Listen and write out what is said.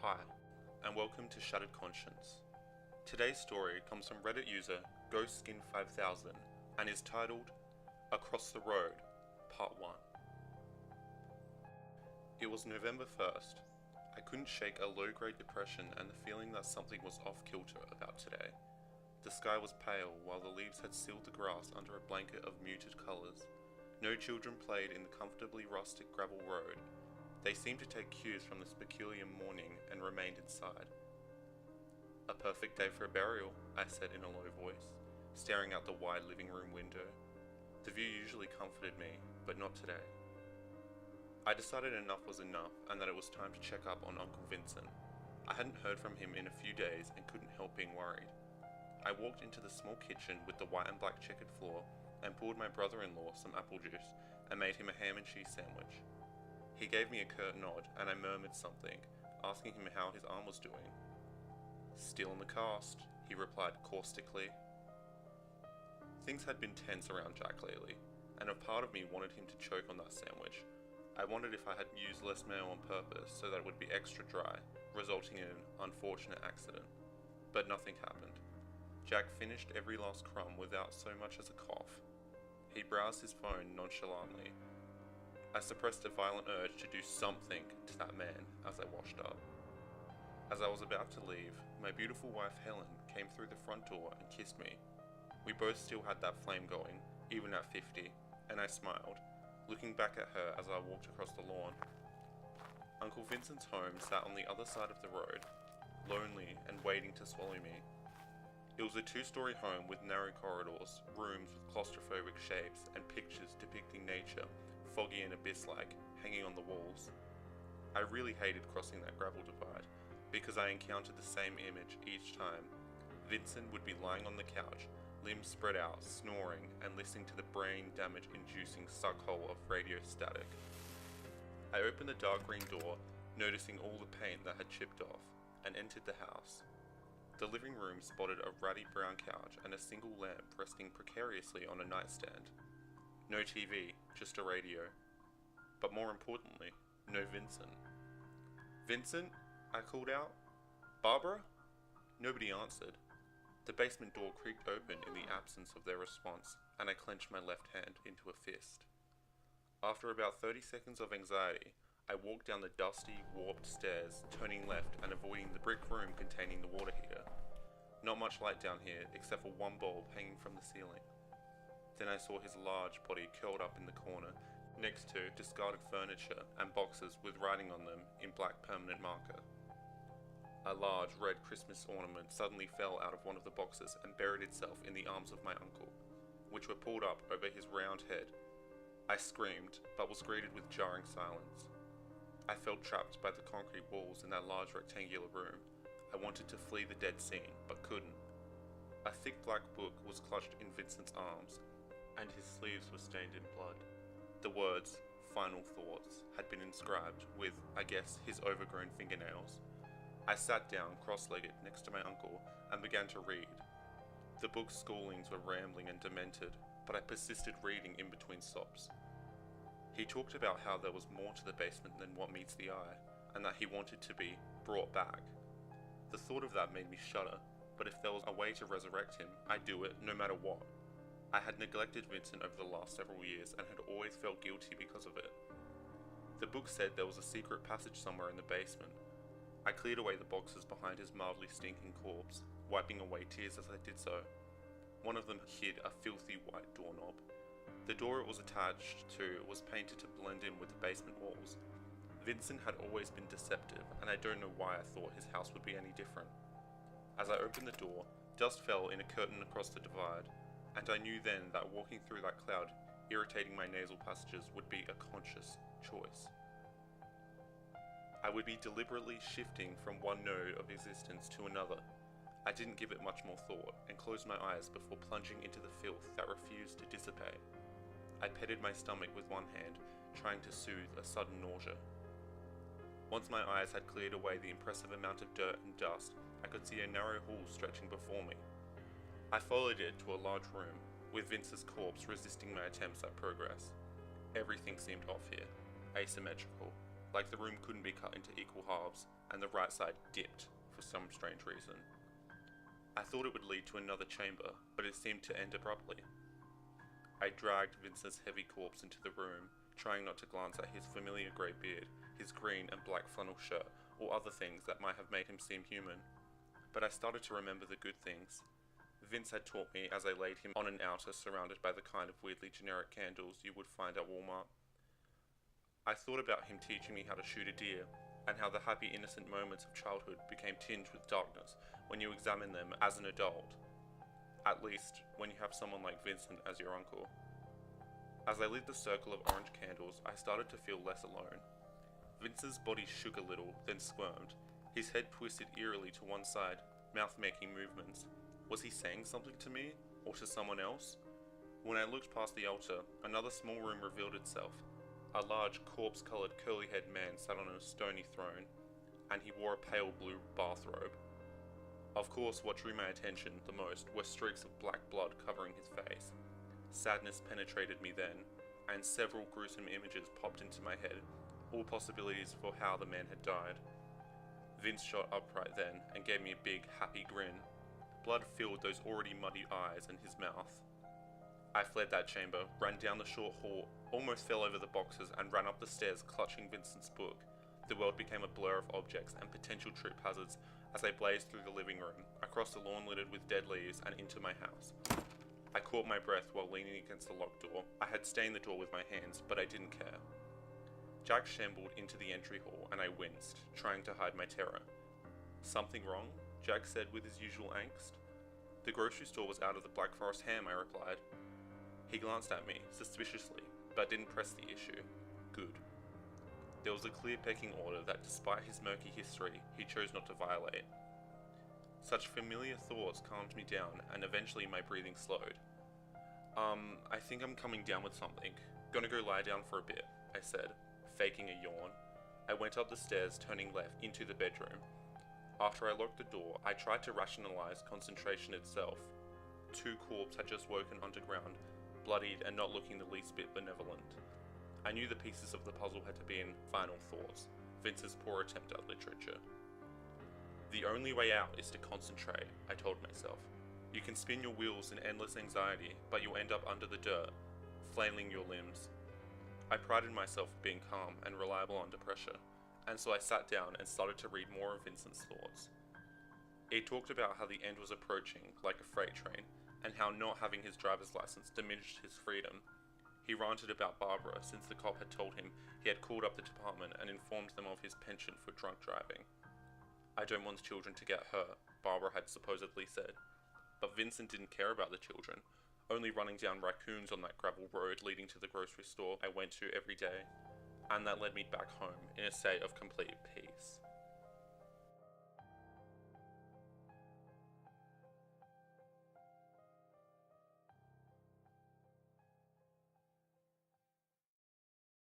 Hi, and welcome to Shattered Conscience. Today's story comes from Reddit user GhostSkin5000 and is titled Across the Road, Part 1. It was November 1st. I couldn't shake a low-grade depression and the feeling that something was off-kilter about today. The sky was pale while the leaves had sealed the grass under a blanket of muted colours. No children played in the comfortably rustic gravel road. They seemed to take cues from this peculiar morning and remained inside. "A perfect day for a burial," I said in a low voice, staring out the wide living room window. The view usually comforted me, but not today. I decided enough was enough and that it was time to check up on Uncle Vincent. I hadn't heard from him in a few days and couldn't help being worried. I walked into the small kitchen with the white and black checkered floor and poured my brother-in-law some apple juice and made him a ham and cheese sandwich. He gave me a curt nod and I murmured something, asking him how his arm was doing. "Still in the cast," he replied caustically. Things had been tense around Jack lately, and a part of me wanted him to choke on that sandwich. I wondered if I had used less mayo on purpose so that it would be extra dry, resulting in an unfortunate accident. But nothing happened. Jack finished every last crumb without so much as a cough. He browsed his phone nonchalantly. I suppressed a violent urge to do something to that man as I washed up. As I was about to leave, my beautiful wife Helen came through the front door and kissed me. We both still had that flame going, even at 50, and I smiled, looking back at her as I walked across the lawn. Uncle Vincent's home sat on the other side of the road, lonely and waiting to swallow me. It was a two-story home with narrow corridors, rooms with claustrophobic shapes, and pictures depicting nature, foggy and abyss-like, hanging on the walls. I really hated crossing that gravel divide, because I encountered the same image each time. Vincent would be lying on the couch, limbs spread out, snoring, and listening to the brain damage-inducing suckhole of radio static. I opened the dark green door, noticing all the paint that had chipped off, and entered the house. The living room spotted a ratty brown couch and a single lamp resting precariously on a nightstand. No TV, just a radio. But more importantly, no Vincent. "Vincent?" I called out. "Barbara?" Nobody answered. The basement door creaked open in the absence of their response, and I clenched my left hand into a fist. After about 30 seconds of anxiety, I walked down the dusty, warped stairs, turning left and avoiding the brick room containing the water heater. Not much light down here, except for one bulb hanging from the ceiling. Then I saw his large body curled up in the corner, next to discarded furniture and boxes with writing on them in black permanent marker. A large red Christmas ornament suddenly fell out of one of the boxes and buried itself in the arms of my uncle, which were pulled up over his round head. I screamed, but was greeted with jarring silence. I felt trapped by the concrete walls in that large rectangular room. I wanted to flee the dead scene, but couldn't. A thick black book was clutched in Vincent's arms, and his sleeves were stained in blood. The words, "Final Thoughts," had been inscribed with, I guess, his overgrown fingernails. I sat down cross-legged next to my uncle and began to read. The book's schoolings were rambling and demented, but I persisted reading in between sobs. He talked about how there was more to the basement than what meets the eye, and that he wanted to be brought back. The thought of that made me shudder, but if there was a way to resurrect him, I'd do it no matter what. I had neglected Vincent over the last several years and had always felt guilty because of it. The book said there was a secret passage somewhere in the basement. I cleared away the boxes behind his mildly stinking corpse, wiping away tears as I did so. One of them hid a filthy white doorknob. The door it was attached to was painted to blend in with the basement walls. Vincent had always been deceptive, and I don't know why I thought his house would be any different. As I opened the door, dust fell in a curtain across the divide, and I knew then that walking through that cloud, irritating my nasal passages, would be a conscious choice. I would be deliberately shifting from one node of existence to another. I didn't give it much more thought, and closed my eyes before plunging into the filth that refused to dissipate. I petted my stomach with one hand, trying to soothe a sudden nausea. Once my eyes had cleared away the impressive amount of dirt and dust, I could see a narrow hall stretching before me. I followed it to a large room, with Vince's corpse resisting my attempts at progress. Everything seemed off here, asymmetrical, like the room couldn't be cut into equal halves, and the right side dipped for some strange reason. I thought it would lead to another chamber, but it seemed to end abruptly. I dragged Vincent's heavy corpse into the room, trying not to glance at his familiar grey beard, his green and black flannel shirt, or other things that might have made him seem human. But I started to remember the good things. Vince had taught me as I laid him on an outer surrounded by the kind of weirdly generic candles you would find at Walmart. I thought about him teaching me how to shoot a deer, and how the happy innocent moments of childhood became tinged with darkness when you examine them as an adult. At least, when you have someone like Vincent as your uncle. As I lit the circle of orange candles, I started to feel less alone. Vince's body shook a little, then squirmed. His head twisted eerily to one side, mouth making movements. Was he saying something to me, or to someone else? When I looked past the altar, another small room revealed itself. A large, corpse-coloured, curly-haired man sat on a stony throne, and he wore a pale blue bathrobe. Of course, what drew my attention the most were streaks of black blood covering his face. Sadness penetrated me then, and several gruesome images popped into my head, all possibilities for how the man had died. Vince shot upright then, and gave me a big, happy grin. Blood filled those already muddy eyes and his mouth. I fled that chamber, ran down the short hall, almost fell over the boxes, and ran up the stairs clutching Vincent's book. The world became a blur of objects and potential trip hazards as I blazed through the living room, across the lawn littered with dead leaves, and into my house. I caught my breath while leaning against the locked door. I had stained the door with my hands, but I didn't care. Jack shambled into the entry hall, and I winced, trying to hide my terror. Something wrong? Jack said with his usual angst. The grocery store was out of the Black Forest ham, I replied. He glanced at me, suspiciously, but didn't press the issue. Good. There was a clear pecking order that despite his murky history, he chose not to violate. Such familiar thoughts calmed me down, and eventually my breathing slowed. I think I'm coming down with something. Gonna go lie down for a bit, I said, faking a yawn. I went up the stairs, turning left into the bedroom. After I locked the door, I tried to rationalize concentration itself. Two corpses had just woken underground, bloodied and not looking the least bit benevolent. I knew the pieces of the puzzle had to be in final thoughts, Vince's poor attempt at literature. The only way out is to concentrate, I told myself. You can spin your wheels in endless anxiety, but you'll end up under the dirt, flailing your limbs. I prided myself for being calm and reliable under pressure, and so I sat down and started to read more of Vincent's thoughts. He talked about how the end was approaching, like a freight train, and how not having his driver's license diminished his freedom. He ranted about Barbara since the cop had told him he had called up the department and informed them of his penchant for drunk driving. I don't want children to get hurt, Barbara had supposedly said. But Vincent didn't care about the children, only running down raccoons on that gravel road leading to the grocery store I went to every day. And that led me back home in a state of complete peace.